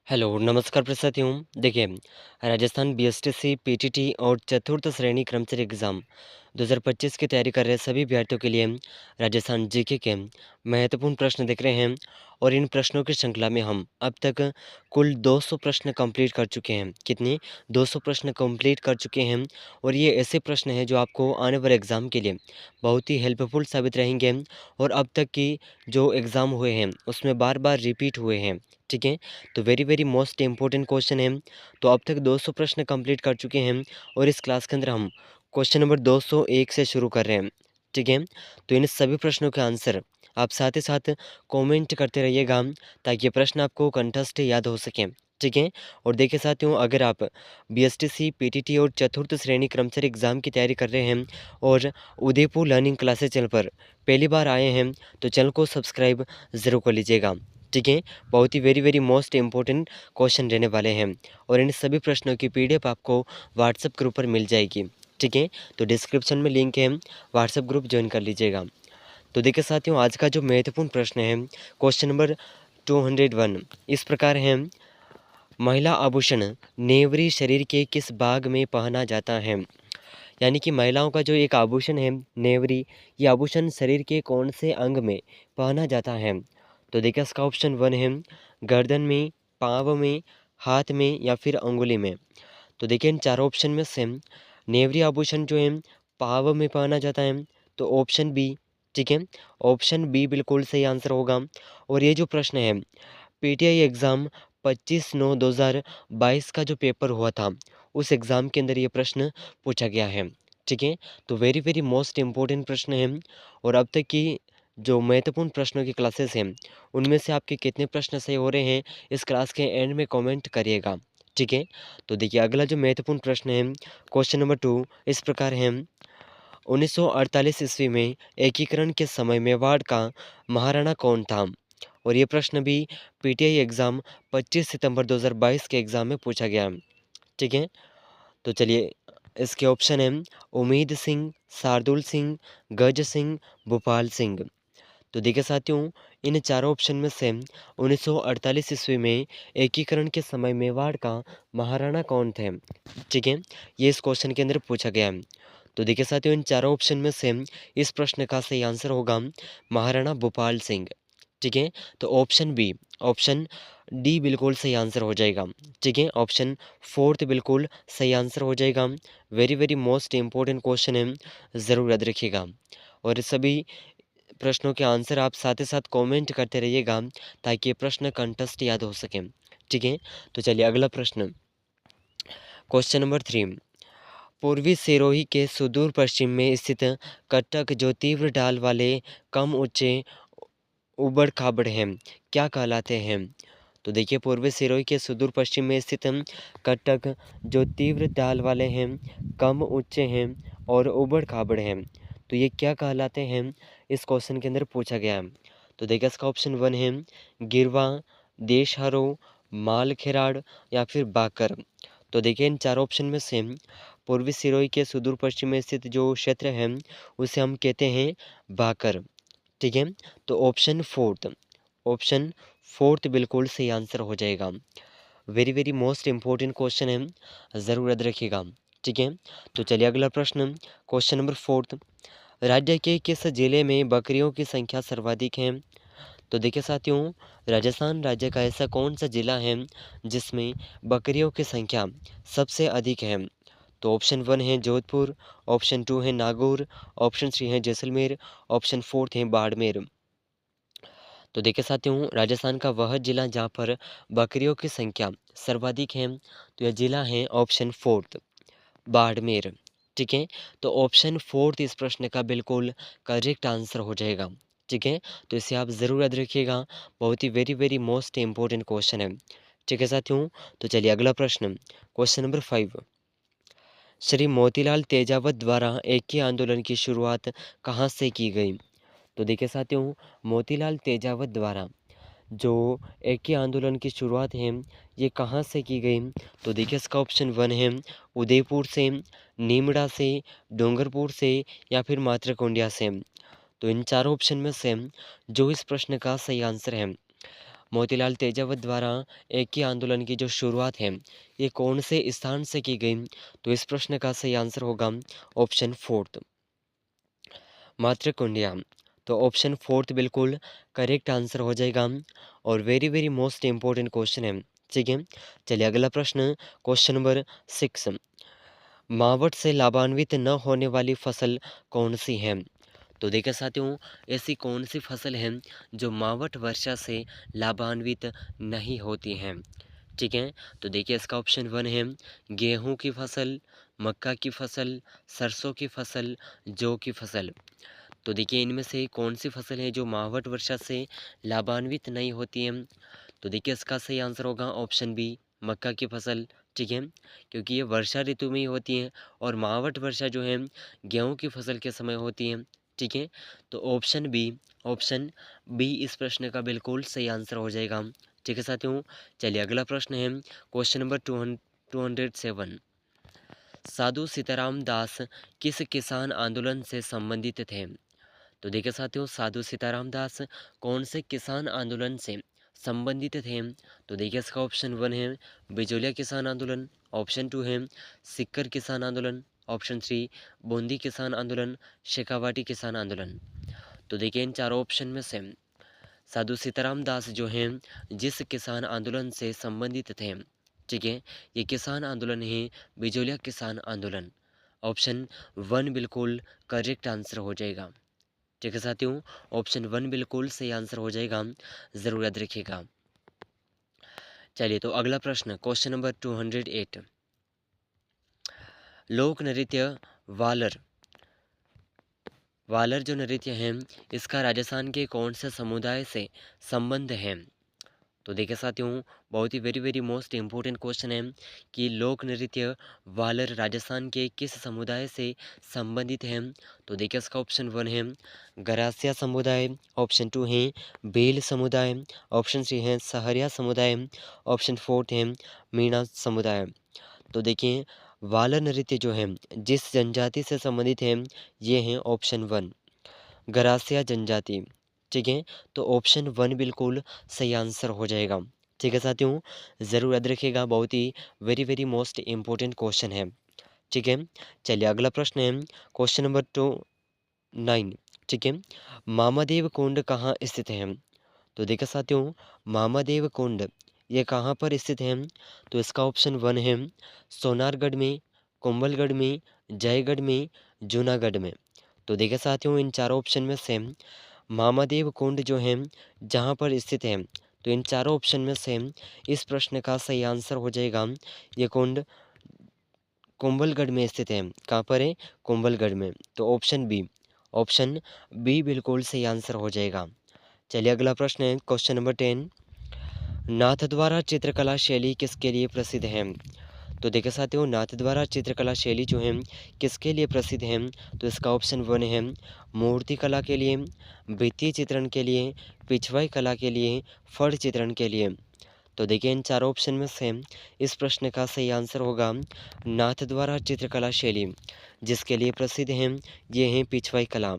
Hello, नमस्कार प्रस्तुति हूँ। देखिए, राजस्थान बीएसटीसी, पीटीटी और चतुर्थ श्रेणी कर्मचारी एग्ज़ाम 2025 की तैयारी कर रहे सभी अभ्यर्थियों के लिए राजस्थान जीके के महत्वपूर्ण प्रश्न देख रहे हैं और इन प्रश्नों की श्रृंखला में हम अब तक कुल 200 प्रश्न कंप्लीट कर चुके हैं। कितने? 200 प्रश्न कंप्लीट कर चुके हैं और ये ऐसे प्रश्न हैं जो आपको आने वाले एग्ज़ाम के लिए बहुत ही हेल्पफुल साबित रहेंगे और अब तक की जो एग्ज़ाम हुए हैं, उसमें बार-बार रिपीट हुए हैं। ठीक है? तो very very most important question है। तो अब तक 200 प्रश्न कंप्लीट कर चुके हैं और इस क्लास के अंदर हम क्वेश्चन नंबर 201 से शुरू कर रहे हैं। ठीक है? तो इन सभी प्रश्नों के आंसर आप साथ ही साथ कमेंट करते रहिएगा ताकि ये प्रश्न आपको कंठस्थ याद हो सकें। ठीक है? और देखिए साथियों, अगर आप बीएसटीसी, पीटीटी और चतुर्थ श्रेणी कर्मचारी एग्ज़ाम की तैयारी कर रहे हैं और उदयपुर लर्निंग क्लासेस चैनल पर पहली बार आए हैं तो चैनल को सब्सक्राइब ज़रूर कर लीजिएगा। ठीक है? बहुत ही very very most important question रहने वाले हैं और इन सभी प्रश्नों की पीडीएफ आपको व्हाट्सएप ग्रुप पर मिल जाएगी। ठीक है? तो डिस्क्रिप्शन में लिंक है, व्हाट्सएप ग्रुप ज्वाइन कर लीजिएगा। तो देखिए साथियों, आज का जो महत्वपूर्ण प्रश्न है क्वेश्चन नंबर 201 इस प्रकार है। महिला आभूषण नेवरी शरीर के किस भाग में पहना जाता है? यानी कि महिलाओं का जो एक आभूषण है नेवरी, ये आभूषण शरीर के कौन से अंग में पहना जाता है? तो देखिए इसका ऑप्शन 1 है गर्दन में, पाँव में, हाथ में या फिर अंगुली में। तो देखिए इन चारों ऑप्शन में से नेवरी आभूषण जो है पाँव में पहना जाता है, तो ऑप्शन बी। ठीक है? ऑप्शन बी बिल्कुल सही आंसर होगा। और ये जो प्रश्न है पीटीआई एग्ज़ाम 25/9/2022 का जो पेपर हुआ था, उस एग्ज़ाम के अंदर ये प्रश्न पूछा गया है। ठीक है? तो वेरी वेरी मोस्ट इम्पोर्टेंट प्रश्न है और अब तक की जो महत्वपूर्ण प्रश्नों की क्लासेस हैं, उनमें से आपके कितने प्रश्न सही हो रहे हैं, इस क्लास के एंड में कमेंट करिएगा। ठीक है? तो देखिए अगला जो महत्वपूर्ण प्रश्न है, क्वेश्चन नंबर 2 इस प्रकार है। 1948 ईस्वी में एकीकरण के समय मेवाड़ का महाराणा कौन था? और ये प्रश्न भी पीटीआई एग्ज़ाम 25 सितंबर 2022 के एग्ज़ाम में पूछा गया। ठीक है? तो चलिए इसके ऑप्शन हैं उम्मीद सिंह, शार्दुल सिंह, गज सिंह, भूपाल सिंह। तो देखिए साथियों, इन चारों ऑप्शन में से 1948 ईस्वी में एकीकरण के समय मेवाड़ का महाराणा कौन थे? ठीक है? ये इस क्वेश्चन के अंदर पूछा गया है। तो देखिए साथियों, इन चारों ऑप्शन में से इस प्रश्न का सही आंसर होगा महाराणा भूपाल सिंह। ठीक है? तो ऑप्शन बी, ऑप्शन डी बिल्कुल सही आंसर हो जाएगा। ठीक है? ऑप्शन फोर्थ बिल्कुल सही आंसर हो जाएगा। Very very most important question है, ज़रूर याद रखिएगा। और सभी प्रश्नों के आंसर आप साथ ही साथ कमेंट करते रहिएगा ताकि ये प्रश्न कंठस्थ याद हो सकें। ठीक है? तो चलिए अगला प्रश्न, क्वेश्चन नंबर 3। पूर्वी सिरोही के सुदूर पश्चिम में स्थित कटक जो तीव्र ढाल वाले कम ऊंचे ऊबड़-खाबड़ हैं, क्या कहलाते हैं? तो देखिए पूर्वी सिरोही के सुदूर पश्चिम में स्थित कटक जो तीव्र ढाल वाले हैं, कम ऊंचे हैं और ऊबड़-खाबड़ हैं, तो ये क्या कहलाते हैं? इस क्वेश्चन के अंदर पूछा गया है। तो देखिए इसका ऑप्शन 1 है गिरवा, देशहरो, मालखेराड़ या फिर बाकर। तो देखिए इन चारों ऑप्शन में से पूर्वी सिरोही के सुदूर पश्चिम में स्थित जो क्षेत्र है उसे हम कहते हैं बाकर। ठीक है? तो ऑप्शन फोर्थ बिल्कुल सही आंसर हो जाएगा। Very very most important question है, ज़रूर याद रखिएगा। ठीक है? तो चलिए अगला प्रश्न, क्वेश्चन नंबर फोर्थ। राज्य के किस जिले में बकरियों की संख्या सर्वाधिक है? तो देखिए साथियों, राजस्थान राज्य का ऐसा कौन सा जिला है जिसमें बकरियों की संख्या सबसे अधिक है? तो ऑप्शन 1 है जोधपुर, ऑप्शन 2 है नागौर, ऑप्शन 3 है जैसलमेर, ऑप्शन 4 है बाड़मेर। तो देखिए साथियों, राजस्थान का वह जिला जहाँ पर बकरियों की संख्या सर्वाधिक है, तो यह जिला है ऑप्शन 4 बाड़मेर। ठीक है? तो ऑप्शन 4 इस प्रश्न का बिल्कुल करेक्ट आंसर हो जाएगा। ठीक है? तो इसे आप ज़रूर याद रखिएगा, बहुत ही very very most important question है। ठीक है साथियों? तो चलिए अगला प्रश्न, क्वेश्चन नंबर 5। श्री मोतीलाल तेजावत द्वारा एक ही आंदोलन की शुरुआत कहाँ से की गई? तो देखिए साथियों, मोतीलाल तेजावत द्वारा जो एक ही आंदोलन की शुरुआत है, ये कहाँ से की गई? तो देखिए इसका ऑप्शन 1 है उदयपुर से, नीमड़ा से, डूंगरपुर से या फिर मातरकुंडिया से। तो इन चारों ऑप्शन में से जो इस प्रश्न का सही आंसर है, मोतीलाल तेजावत द्वारा एक ही आंदोलन की जो शुरुआत है, ये कौन से स्थान से की गई? तो इस प्रश्न का सही आंसर होगा ऑप्शन फोर्थ, मातृकुंडिया। तो ऑप्शन फोर्थ बिल्कुल करेक्ट आंसर हो जाएगा और very very most important question है। ठीक है, चलिए अगला प्रश्न, क्वेश्चन नंबर 6, मावठ से लाभान्वित न होने वाली फसल कौन सी है? तो देखिए साथियों, ऐसी कौन सी फसल है जो मावठ वर्षा से लाभान्वित नहीं होती हैं? ठीक है, तो देखिए इसका ऑप्शन 1 है गेहूं की फसल, मक्का की फसल, सरसों की फसल, जौ की फसल। तो देखिए इनमें से कौन सी फसल है जो मावठ वर्षा से लाभान्वित नहीं होती है? तो देखिए इसका सही आंसर होगा ऑप्शन बी, मक्का की फसल। ठीक है, क्योंकि ये वर्षा ऋतु में ही होती है और मावठ वर्षा जो है गेहूं की फसल के समय होती है। ठीक है, तो ऑप्शन बी इस प्रश्न का बिल्कुल सही आंसर हो जाएगा। ठीक है साथियों, चलिए अगला प्रश्न है क्वेश्चन नंबर 207, साधु सीताराम दास किस किसान आंदोलन से संबंधित थे? तो देखिए साथियों, साधु सीताराम दास कौन से किसान आंदोलन से संबंधित थे? तो देखिए इसका ऑप्शन 1 है बिजोलिया किसान आंदोलन, ऑप्शन 2 है सिक्कर किसान आंदोलन, ऑप्शन 3 बूंदी किसान आंदोलन, शेखावाटी किसान आंदोलन। तो देखिए इन चारों ऑप्शन में से साधु सीताराम दास जो हैं जिस किसान आंदोलन से संबंधित थे, ठीक है, ये किसान आंदोलन है बिजोलिया किसान आंदोलन। ऑप्शन 1 बिल्कुल करेक्ट आंसर हो जाएगा। ठीक है साथियों, ऑप्शन 1 बिल्कुल सही आंसर हो जाएगा, ज़रूर याद रखिएगा। चलिए तो अगला प्रश्न, क्वेश्चन नंबर 208, लोक नृत्य वालर वालर जो नृत्य है इसका राजस्थान के कौन से समुदाय से संबंध है? तो देखिए साथियों, बहुत ही very very most important question है कि लोक नृत्य वालर राजस्थान के किस समुदाय से संबंधित है? तो देखिए इसका ऑप्शन 1 है गरासिया समुदाय, ऑप्शन 2 है बेल समुदाय, ऑप्शन 3 है सहरिया समुदाय, ऑप्शन 4 है मीणा समुदाय। तो देखिए वालर नृत्य जो है जिस जनजाति से संबंधित है, ये है ऑप्शन 1 गरासिया जनजाति। ठीक है, तो ऑप्शन 1 बिल्कुल सही आंसर हो जाएगा। ठीक है साथियों, ज़रूर याद रखिएगा, बहुत ही very very most important question है। ठीक है, चलिए अगला प्रश्न है क्वेश्चन नंबर 9। ठीक है, मामादेव कुंड कहाँ स्थित है? तो देखिए साथियों, मामादेव कुंड ये कहाँ पर स्थित है? तो इसका ऑप्शन 1 है सोनारगढ़ में, कुंभलगढ़ में, जयगढ़ में, जूनागढ़ में। तो देखिए साथियों, इन चारों ऑप्शन में से मामादेव कुंड जो है जहाँ पर स्थित है, तो इन चारों ऑप्शन में से इस प्रश्न का सही आंसर हो जाएगा ये कुंड कुंभलगढ़ में स्थित है। कहाँ पर है? कुंभलगढ़ में। तो ऑप्शन बी बिल्कुल सही आंसर हो जाएगा। चलिए अगला प्रश्न है क्वेश्चन नंबर 10, नाथद्वारा चित्रकला शैली किसके लिए प्रसिद्ध है? तो देखिए साथियों, नाथद्वारा चित्रकला शैली जो है किसके लिए प्रसिद्ध है? तो इसका ऑप्शन 1 है मूर्ति कला के लिए, भित्ति चित्रण के लिए, पिछवाई कला के लिए, फड़ चित्रण के लिए। तो देखिए इन चारों ऑप्शन में से इस प्रश्न का सही आंसर होगा नाथद्वारा चित्रकला शैली जिसके लिए प्रसिद्ध है, ये है पिछवाई कला।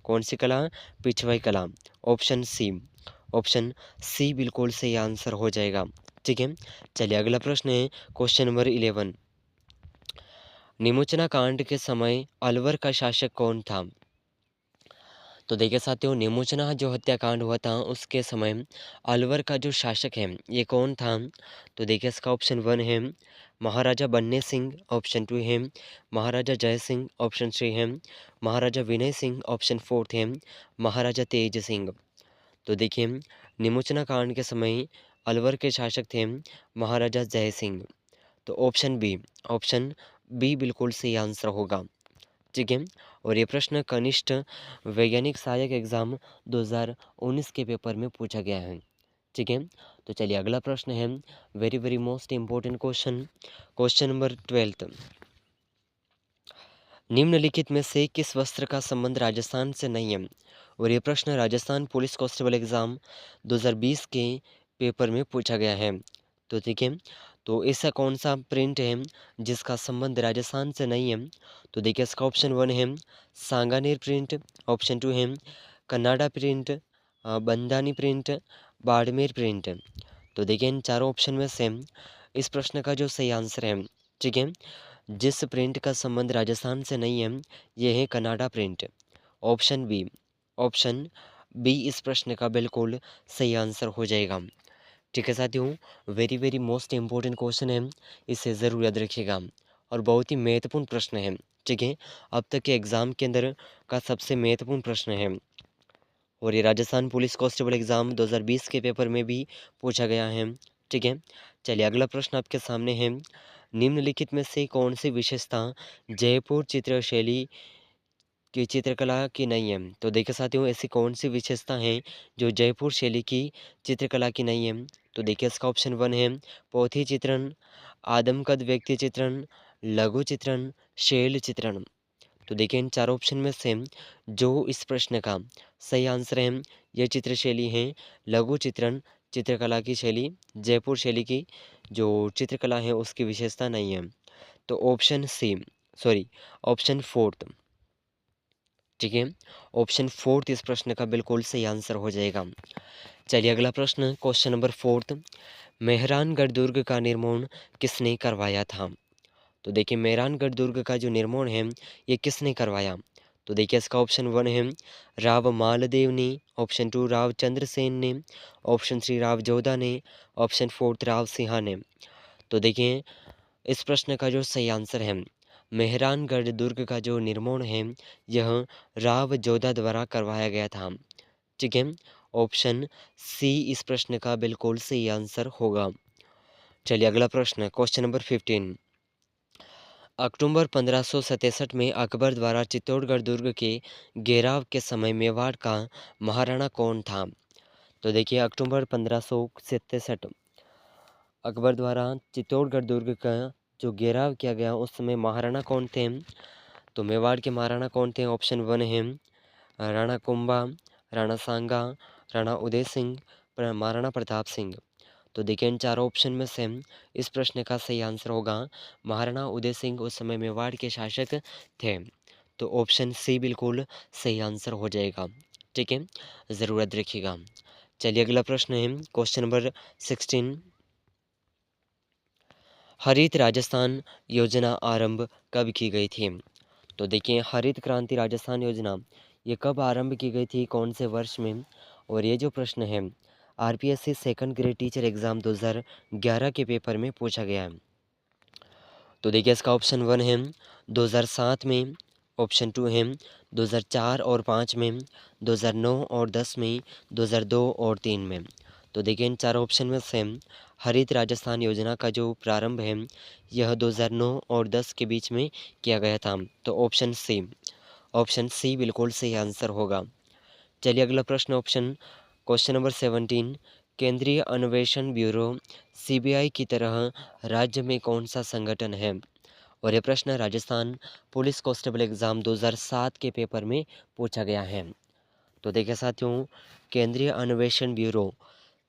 कौन सी कला? पिछवाई कला। ऑप्शन सी बिल्कुल सही आंसर हो जाएगा। ठीक है, चलिए अगला प्रश्न है क्वेश्चन नंबर 11, निमोचना कांड के समय अलवर का शासक कौन था? तो देखिए साथियों, निमोचना जो हत्याकांड हुआ था उसके समय अलवर का जो शासक है ये कौन था? तो देखिए इसका ऑप्शन 1 है महाराजा बन्ने सिंह, ऑप्शन 2 है महाराजा जय सिंह, ऑप्शन 3 है महाराजा विनय सिंह, ऑप्शन 4 है महाराजा तेज सिंह। तो देखिए निमोचना कांड के समय अलवर के शासक थे महाराजा जय सिंह। तो ऑप्शन बी बिल्कुल सही आंसर होगा। ठीक है, और ये प्रश्न कनिष्ठ वैज्ञानिक सहायक एग्जाम 2019 के पेपर में पूछा गया है। ठीक है, तो चलिए अगला प्रश्न है very very most important question number 12, निम्नलिखित में से किस वस्त्र का संबंध राजस्थान से नहीं है? और ये प्रश्न राजस्थान पुलिस कांस्टेबल एग्ज़ाम 2020 के पेपर में पूछा गया है। तो ठीक है, तो ऐसा कौन सा प्रिंट है जिसका संबंध राजस्थान से नहीं है? तो देखिए इसका ऑप्शन 1 है सांगानेर प्रिंट, ऑप्शन 2 है Kannada print, bandhani print, Barmer print. तो देखिए इन चारों ऑप्शन में से इस प्रश्न का जो सही आंसर है, ठीक है, जिस प्रिंट का संबंध राजस्थान से नहीं है, ये है Canada print. Option B, option B इस प्रश्न का बिल्कुल सही आंसर हो जाएगा। ठीक है साथियों, very very most important question है, इसे ज़रूर याद रखिएगा और बहुत ही महत्वपूर्ण प्रश्न है। ठीक है, अब तक के एग्ज़ाम के अंदर का सबसे महत्वपूर्ण प्रश्न है और ये राजस्थान पुलिस कांस्टेबल एग्ज़ाम 2020 के पेपर में भी पूछा गया है। ठीक है, चलिए अगला प्रश्न आपके सामने है, निम्नलिखित में से कौन सी विशेषता जयपुर चित्र शैली की चित्रकला की नहीं है? तो देखिए साथियों, ऐसी कौन सी विशेषता है जो जयपुर शैली की चित्रकला की नहीं है? तो देखिए इसका ऑप्शन 1 है पोथी चित्रण, आदमकद व्यक्ति चित्रण, लघु चित्रण, शैल चित्रण। तो देखिए इन चारों ऑप्शन में से जो इस प्रश्न का सही आंसर है, यह चित्र शैली है लघु चित्रण। चित्रकला की शैली, जयपुर शैली की जो चित्रकला है उसकी विशेषता नहीं है। तो option C, sorry, option fourth, ठीक है, ऑप्शन फोर्थ इस प्रश्न का बिल्कुल सही आंसर हो जाएगा। चलिए अगला प्रश्न, क्वेश्चन नंबर फोर्थ, मेहरानगढ़ दुर्ग का निर्माण किसने करवाया था? तो देखिए मेहरानगढ़ दुर्ग का जो निर्माण है, ये किसने करवाया? तो देखिए इसका ऑप्शन 1 है राव मालदेव ने, ऑप्शन 2 राव चंद्रसेन ने, ऑप्शन 3 राव जोधा ने, ऑप्शन 4 राव सिंहा ने। तो देखिए इस प्रश्न का जो सही आंसर है, मेहरानगढ़ दुर्ग का जो निर्माण है, यह राव जोधा द्वारा करवाया गया था। ठीक है, ऑप्शन सी इस प्रश्न का बिल्कुल सही आंसर होगा। चलिए अगला प्रश्न, क्वेश्चन नंबर 15, अक्टूबर 1567 में अकबर द्वारा चित्तौड़गढ़ दुर्ग के घेराव के समय मेवाड़ का महाराणा कौन था? तो देखिए अक्टूबर 1567 अकबर द्वारा चित्तौड़गढ़ दुर्ग का जो घेराव किया गया उस समय महाराणा कौन थे? तो मेवाड़ के महाराणा कौन थे? ऑप्शन 1 है राणा कुंभा, राणा सांगा, राणा उदय सिंह, महाराणा प्रताप सिंह। तो देखिए इन चारों ऑप्शन में से इस प्रश्न का सही आंसर होगा महाराणा उदय सिंह उस समय मेवाड़ के शासक थे। तो ऑप्शन सी बिल्कुल सही आंसर हो जाएगा। ठीक है, ज़रूर याद रखिएगा। चलिए अगला प्रश्न है, क्वेश्चन नंबर 16, हरित राजस्थान योजना आरंभ कब की गई थी? तो देखिए हरित क्रांति राजस्थान योजना ये कब आरंभ की गई थी, कौन से वर्ष में? और ये जो प्रश्न है RPSC second grade teacher exam 2011 के पेपर में पूछा गया है। तो देखिए इसका ऑप्शन 1 है 2007 में, ऑप्शन 2 है 2004 और 5 में, 2009 और 10 में, 2002 और 3 में। तो देखिए इन चारों ऑप्शन में से हरित राजस्थान योजना का जो प्रारंभ है, यह 2009 और 10 के बीच में किया गया था। तो ऑप्शन सी, ऑप्शन सी बिल्कुल सही आंसर होगा। चलिए अगला प्रश्न, ऑप्शन क्वेश्चन नंबर 17, केंद्रीय अन्वेषण ब्यूरो सीबीआई की तरह राज्य में कौन सा संगठन है? और ये प्रश्न राजस्थान पुलिस कांस्टेबल एग्ज़ाम 2007 के पेपर में पूछा गया है। तो देखिए साथियों, केंद्रीय अन्वेषण ब्यूरो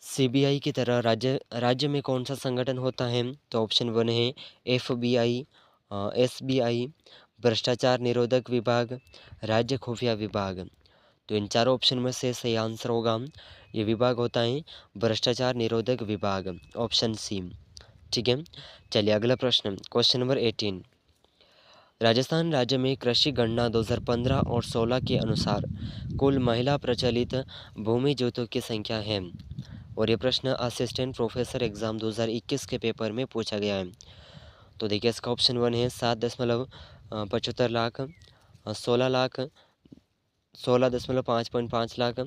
सीबीआई की तरह राज्य राज्य में कौन सा संगठन होता है? तो ऑप्शन 1 है एफबीआई, एसबीआई, भ्रष्टाचार निरोधक विभाग, राज्य खुफिया विभाग। तो इन चारों ऑप्शन में से सही आंसर होगा, ये विभाग होता है भ्रष्टाचार निरोधक विभाग, ऑप्शन सी। ठीक है, चलिए अगला प्रश्न, क्वेश्चन नंबर 18, राजस्थान राज्य में कृषि गणना 2015 और 16 के अनुसार कुल महिला प्रचलित भूमि जोतों की संख्या है? और ये प्रश्न असिस्टेंट प्रोफेसर एग्ज़ाम 2021 के पेपर में पूछा गया है। तो देखिए इसका ऑप्शन 1 है 7.75 लाख, 16 लाख, 16.5 लाख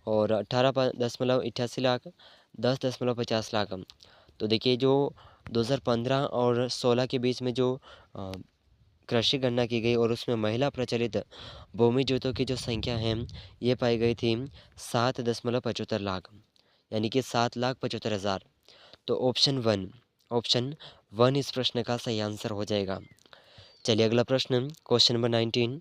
और 18.88 लाख, 10.50 लाख। तो देखिए जो 2015 और 16 के बीच में जो अ, कृषि गणना की गई और उसमें महिला प्रचलित भूमि जोतों की जो संख्या है, ये पाई गई थी 7.75 लाख, यानी कि 7,75,000। तो ऑप्शन 1, ऑप्शन 1 इस प्रश्न का सही आंसर हो जाएगा। चलिए अगला प्रश्न, क्वेश्चन नंबर 19,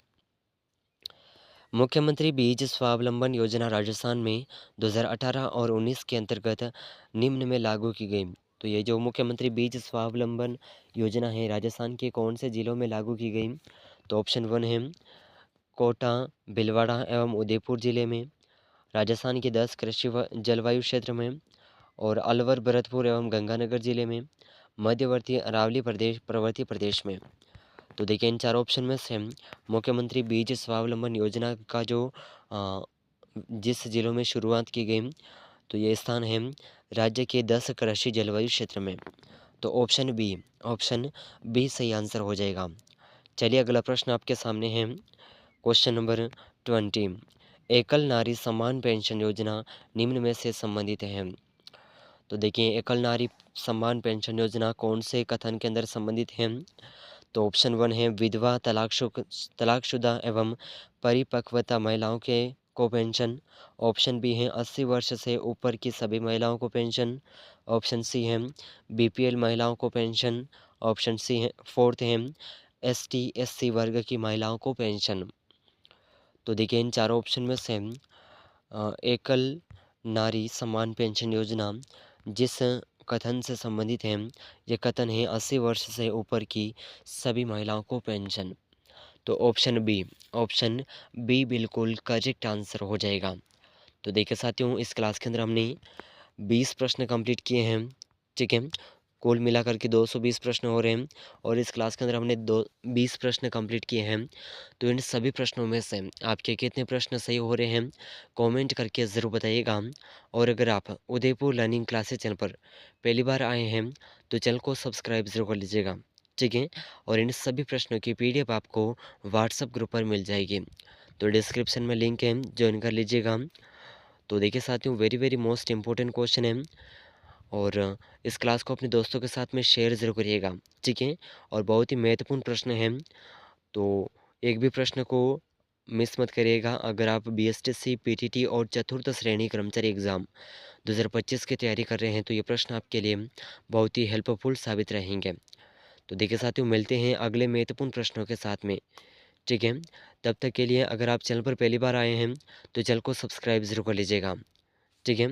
मुख्यमंत्री बीज स्वावलंबन योजना राजस्थान में 2018 और 19 के अंतर्गत निम्न में लागू की गई। तो ये जो मुख्यमंत्री बीज स्वावलंबन योजना है राजस्थान के कौन से ज़िलों में लागू की गई? तो ऑप्शन 1 है कोटा, भीलवाड़ा एवं उदयपुर ज़िले में, राजस्थान के 10 कृषि व जलवायु क्षेत्र में और अलवर, भरतपुर एवं गंगानगर जिले में, मध्यवर्ती अरावली प्रदेश पर्वतीय प्रदेश में। तो देखिए इन चार ऑप्शन में से मुख्यमंत्री बीज स्वावलंबन योजना का जो अ, जिस जिलों में शुरुआत की गई, तो ये स्थान है राज्य के 10 कृषि जलवायु क्षेत्र में। तो ऑप्शन बी सही आंसर हो जाएगा। चलिए अगला प्रश्न आपके सामने है, क्वेश्चन नंबर 20। एकल नारी सम्मान पेंशन योजना निम्न में से संबंधित है। तो देखिए एकल नारी सम्मान पेंशन योजना कौन से कथन के अंदर संबंधित है। तो ऑप्शन 1 है विधवा, तलाकशुदा एवं परिपक्वता महिलाओं के को पेंशन। ऑप्शन बी है 80 वर्ष से ऊपर की सभी महिलाओं को पेंशन। ऑप्शन सी है बीपीएल महिलाओं को पेंशन। ऑप्शन सी है फोर्थ है एसटी एससी वर्ग की महिलाओं को पेंशन। तो देखिए इन चारों ऑप्शन में से एकल नारी सम्मान पेंशन योजना जिस कथन से संबंधित है, ये कथन है 80 वर्ष से ऊपर की सभी महिलाओं को पेंशन। तो ऑप्शन बी बिल्कुल करेक्ट आंसर हो जाएगा। तो देखिए साथियों इस क्लास के अंदर हमने 20 प्रश्न कंप्लीट किए हैं, ठीक है। कुल मिलाकर के 220 प्रश्न हो रहे हैं और इस क्लास के अंदर हमने 20 प्रश्न कंप्लीट किए हैं। तो इन सभी प्रश्नों में से आपके कितने प्रश्न सही हो रहे हैं कमेंट करके ज़रूर बताइएगा। और अगर आप उदयपुर लर्निंग क्लासेस चैनल पर पहली बार आए हैं तो चैनल को सब्सक्राइब ज़रूर कर लीजिएगा, ठीक है। और इन सभी प्रश्नों की पीडीएफ आपको व्हाट्सएप ग्रुप पर मिल जाएगी, तो डिस्क्रिप्शन में लिंक है, ज्वाइन कर लीजिएगा। तो देखिए साथियों very very most important question है और इस क्लास को अपने दोस्तों के साथ में शेयर ज़रूर करिएगा, ठीक है। और बहुत ही महत्वपूर्ण प्रश्न है, तो एक भी प्रश्न को मिस मत करिएगा। अगर आप बीएसटीसी, पीटीटी और चतुर्थ श्रेणी कर्मचारी एग्ज़ाम 2025 की तैयारी कर रहे हैं तो ये प्रश्न आपके लिए बहुत ही हेल्पफुल साबित रहेंगे। तो देखिए साथियों मिलते हैं अगले महत्वपूर्ण प्रश्नों के साथ में, ठीक है। तब तक के लिए अगर आप चैनल पर पहली बार आए हैं तो चैनल को सब्सक्राइब ज़रूर कर लीजिएगा, ठीक है।